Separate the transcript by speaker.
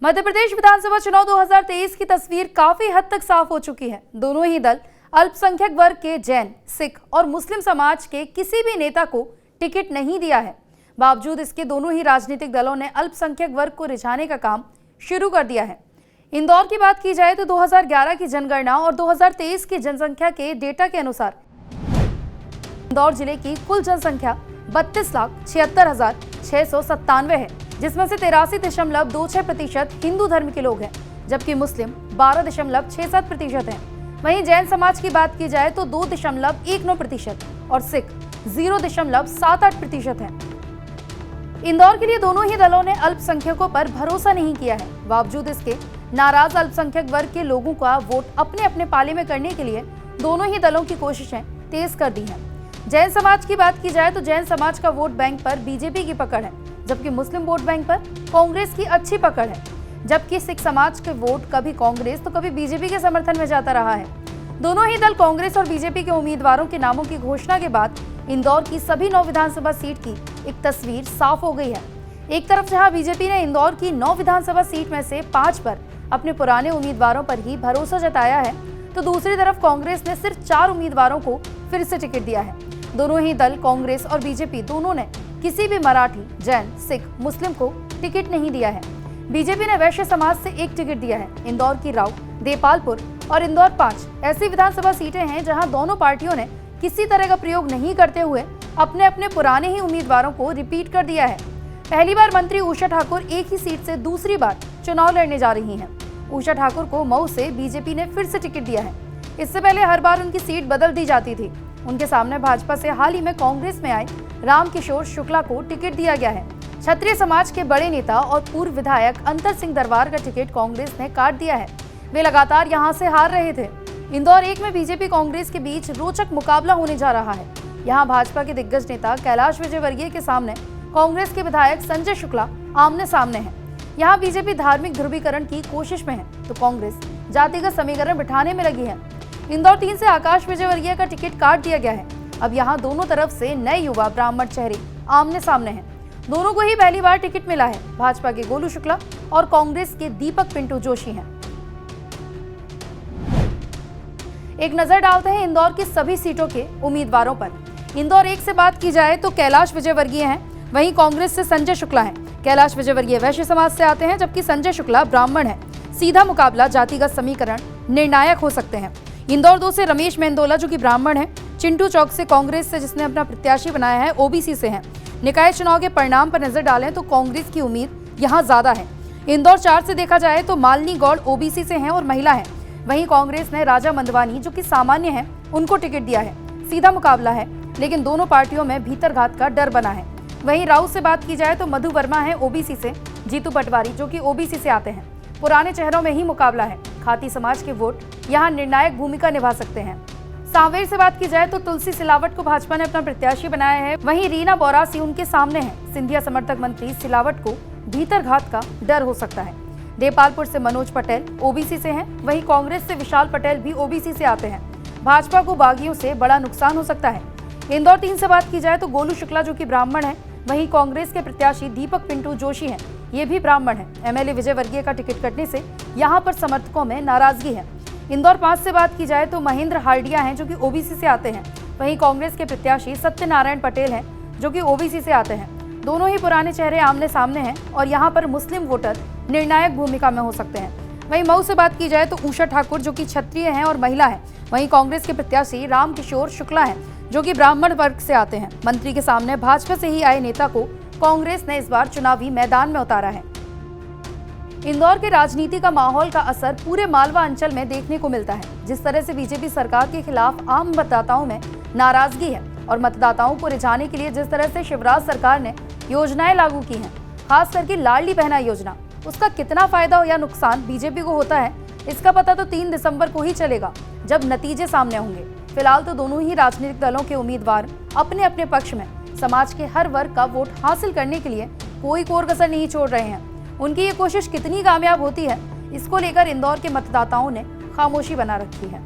Speaker 1: मध्य प्रदेश विधानसभा चुनाव 2023 की तस्वीर काफी हद तक साफ हो चुकी है। दोनों ही दल अल्पसंख्यक वर्ग के जैन, सिख और मुस्लिम समाज के किसी भी नेता को टिकट नहीं दिया है। बावजूद इसके दोनों ही राजनीतिक दलों ने अल्पसंख्यक वर्ग को रिझाने का काम शुरू कर दिया है। इंदौर की बात की जाए तो 2011 की जनगणना और 2023 की जनसंख्या के डेटा के अनुसार इंदौर जिले की कुल जनसंख्या 32,76,697 है, जिसमें से 83.26% हिंदू धर्म के लोग हैं, जबकि मुस्लिम 12.67% हैं। वहीं जैन समाज की बात की जाए तो 2.19% और सिख 0.78% हैं। इंदौर के लिए दोनों ही दलों ने अल्पसंख्यकों पर भरोसा नहीं किया है। बावजूद इसके नाराज अल्पसंख्यक वर्ग के लोगों का वोट अपने अपने पाले में करने के लिए दोनों ही दलों की कोशिशें तेज कर दी हैं। जैन समाज की बात की जाए तो जैन समाज का वोट बैंक पर बीजेपी की पकड़ है, जबकि मुस्लिम वोट बैंक पर कांग्रेस की अच्छी पकड़ है। जबकि सिख समाज के वोट कभी कांग्रेस तो कभी बीजेपी के समर्थन में जाता रहा है। दोनों ही दल कांग्रेस और बीजेपी के उम्मीदवारों के नामों की घोषणा के बाद इंदौर की सभी 9 विधानसभा सीट की एक तस्वीर साफ हो गई है। एक तरफ जहां बीजेपी ने इंदौर की 9 विधानसभा सीट में से 5 पर अपने पुराने उम्मीदवारों पर ही भरोसा जताया है, तो दूसरी तरफ कांग्रेस ने सिर्फ 4 उम्मीदवारों को फिर से टिकट दिया है। दोनों ही दल कांग्रेस और बीजेपी दोनों ने किसी भी मराठी, जैन, सिख, मुस्लिम को टिकट नहीं दिया है। बीजेपी ने वैश्य समाज से एक टिकट दिया है। इंदौर की राव, देपालपुर और इंदौर 5 ऐसी विधानसभा सीटें हैं जहां दोनों पार्टियों ने किसी तरह का प्रयोग नहीं करते हुए अपने अपने पुराने ही उम्मीदवारों को रिपीट कर दिया है। पहली बार मंत्री उषा ठाकुर एक ही सीट से दूसरी बार चुनाव लड़ने जा रही हैं। उषा ठाकुर को मऊ से बीजेपी ने फिर से टिकट दिया है। इससे पहले हर बार उनकी सीट बदल दी जाती थी। उनके सामने भाजपा से हाल ही में कांग्रेस में आए रामकिशोर शुक्ला को टिकट दिया गया है। क्षत्रिय समाज के बड़े नेता और पूर्व विधायक अंतर सिंह दरबार का टिकट कांग्रेस ने काट दिया है। वे लगातार यहां से हार रहे थे। इंदौर 1 में बीजेपी कांग्रेस के बीच रोचक मुकाबला होने जा रहा है। यहां भाजपा के दिग्गज नेता कैलाश विजयवर्गीय के सामने कांग्रेस के विधायक संजय शुक्ला आमने सामने हैं। यहां बीजेपी धार्मिक ध्रुवीकरण की कोशिश में है, तो कांग्रेस जातिगत समीकरण बिठाने में लगी है। इंदौर 3 से आकाश विजयवर्गीय का टिकट काट दिया गया है। अब यहां दोनों तरफ से नए युवा ब्राह्मण चेहरे आमने सामने हैं। दोनों को ही पहली बार टिकट मिला है। भाजपा के गोलू शुक्ला और कांग्रेस के दीपक पिंटू जोशी हैं। एक नजर डालते हैं इंदौर की सभी सीटों के उम्मीदवारों पर। इंदौर 1 से बात की जाए तो कैलाश विजयवर्गीय हैं, वहीं कांग्रेस से संजय शुक्ला हैं। कैलाश विजयवर्गीय वैश्य समाज से आते हैं, जबकि संजय शुक्ला ब्राह्मण है। सीधा मुकाबला जातिगत समीकरण निर्णायक हो सकते हैं। इंदौर 2 से रमेश मेंदोला जो कि ब्राह्मण है, चिंटू चौक से कांग्रेस से जिसने अपना प्रत्याशी बनाया है ओबीसी से हैं। निकाय चुनाव के परिणाम पर नजर डालें तो कांग्रेस की उम्मीद यहां ज्यादा है। इंदौर 4 से देखा जाए तो मालिनी गौड़ ओबीसी से हैं और महिला है। वहीं कांग्रेस ने राजा मंदवानी जो कि सामान्य है उनको टिकट दिया है। सीधा मुकाबला है, लेकिन दोनों पार्टियों में भीतरघात का डर बना है। वहीं राउत से बात की जाए तो मधु वर्मा है ओबीसी से, जीतू पटवारी जो कि ओबीसी से आते हैं। पुराने चेहरों में ही मुकाबला है। खाती समाज के वोट यहाँ निर्णायक भूमिका निभा सकते हैं। सांवेर से बात की जाए तो तुलसी सिलावट को भाजपा ने अपना प्रत्याशी बनाया है। वहीं रीना बोरासी उनके सामने है। सिंधिया समर्थक मंत्री सिलावट को भीतरघात का डर हो सकता है। देपालपुर से मनोज पटेल ओबीसी से हैं, वहीं कांग्रेस से विशाल पटेल भी ओबीसी से आते हैं। भाजपा को बागियों से बड़ा नुकसान हो सकता है। इंदौर 3 से बात की जाए तो गोलू शुक्ला जो कि ब्राह्मण है, वहीं कांग्रेस के प्रत्याशी दीपक पिंटू जोशी हैं, ये भी ब्राह्मण है। एमएलए विजयवर्गीय का टिकट कटने से यहाँ पर समर्थकों में नाराजगी है। इंदौर 5 से बात की जाए तो महेंद्र हार्डिया हैं जो कि ओबीसी से आते हैं, वहीं कांग्रेस के प्रत्याशी सत्यनारायण पटेल हैं जो कि ओबीसी से आते हैं। दोनों ही पुराने चेहरे आमने सामने हैं और यहाँ पर मुस्लिम वोटर निर्णायक भूमिका में हो सकते हैं। वहीं मऊ से बात की जाए तो उषा ठाकुर जो कि क्षत्रिय हैं और महिला है, वहीं कांग्रेस के प्रत्याशी रामकिशोर शुक्ला हैं जो कि ब्राह्मण वर्ग से आते हैं। मंत्री के सामने भाजपा से ही आए नेता को कांग्रेस ने इस बार चुनावी मैदान में उतारा है। इंदौर के राजनीति का माहौल का असर पूरे मालवा अंचल में देखने को मिलता है। जिस तरह से बीजेपी सरकार के खिलाफ आम मतदाताओं में नाराजगी है और मतदाताओं को रिझाने के लिए जिस तरह से शिवराज सरकार ने योजनाएं लागू की हैं, खास करके लाडली बहना योजना, उसका कितना फायदा या नुकसान बीजेपी को होता है, इसका पता तो 3 दिसंबर को ही चलेगा जब नतीजे सामने होंगे। फिलहाल तो दोनों ही राजनीतिक दलों के उम्मीदवार अपने अपने पक्ष में समाज के हर वर्ग का वोट हासिल करने के लिए कोई कोर कसर नहीं छोड़ रहे हैं। उनकी ये कोशिश कितनी कामयाब होती है, इसको लेकर इंदौर के मतदाताओं ने खामोशी बना रखी है।